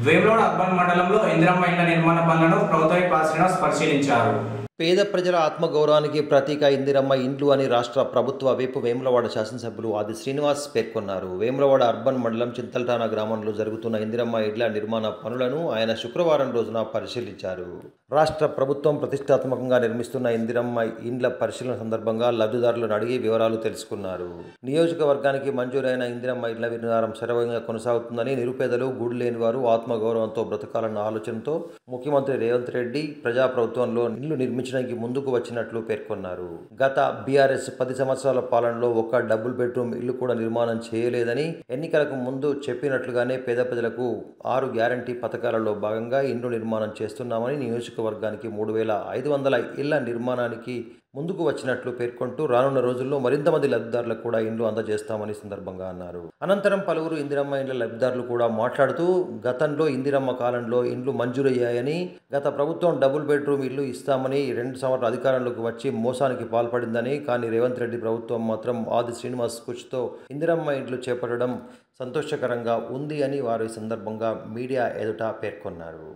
Vemulawada urban మండలంలో ఇందిరమ్మ ఇండ్ల నిర్మాణ పనులను ప్రభుత్వ శ్రీనివాస్ పరిశీలించారు. పేద ప్రజల ఆత్మగౌరవానికి ప్రతీక ఇందిరమ్మ ఇండ్లు అని రాష్ట్ర ప్రభుత్వ వైపు వేములవాడ శాసనసభ్యులు ఆది శ్రీనివాస్ పేర్కొన్నారు. వేములవాడ అర్బన్ మండలం చింతల్టాన గ్రామంలో జరుగుతున్న ఇందిరమ్మ ఇండ్ల నిర్మాణ పనులను ఆయన శుక్రవారం రోజున పరిశీలించారు. రాష్ట్ర ప్రభుత్వం ప్రతిష్టాత్మకంగా నిర్మిస్తున్న ఇందిరమ్మ ఇండ్ల పరిశీలన సందర్భంగా లబ్ధిదారులను అడిగి వివరాలు తెలుసుకున్నారు. నియోజకవర్గానికి మంజూరైన ఇందిరమ్మ ఇండ్ల నిర్మాణం శరవేగంగా కొనసాగుతుందని, నిరుపేదలు, గూడు లేని వారు ఆత్మగౌరవంతో బ్రతకాలన్న ఆలోచనతో ముఖ్యమంత్రి రేవంత్ రెడ్డి ప్రజాప్రభుత్వంలో ఇల్లు నిర్మించడానికి ముందుకు వచ్చినట్లు పేర్కొన్నారు. గత బీఆర్ఎస్ 10 సంవత్సరాల పాలనలో ఒక్క డబుల్ బెడ్రూమ్ ఇల్లు కూడా నిర్మాణం చేయలేదని, ఎన్నికలకు ముందు చెప్పినట్లుగానే పేద ప్రజలకు 6 గ్యారంటీ పథకాలలో భాగంగా ఇండ్లు నిర్మాణం చేస్తున్నామని, నియోజకవర్గానికి 3500 ఇళ్ల నిర్మాణానికి ముందుకు వచ్చినట్లు పేర్కొంటూ రానున్న రోజుల్లో మరింత మంది లబ్ధిదారులకు కూడా ఇండ్లు అందజేస్తామని సందర్భంగా అన్నారు. అనంతరం పలువురు ఇందిరమ్మ ఇండ్ల లబ్ధిదారులు కూడా మాట్లాడుతూ గతంలో ఇందిరమ్మ కాలంలో ఇండ్లు మంజూరయ్యాయని, గత ప్రభుత్వం డబుల్ బెడ్రూమ్ ఇల్లు ఇస్తామని 2 సంవత్సరాల అధికారంలోకి వచ్చి మోసానికి పాల్పడిందని, కానీ రేవంత్ రెడ్డి ప్రభుత్వం మాత్రం ఆది శ్రీనివాస్ కృషితో ఇందిరమ్మ ఇండ్లు చేపట్టడం సంతోషకరంగా ఉంది అని వారు ఈ సందర్భంగా మీడియా ఎదుట పేర్కొన్నారు.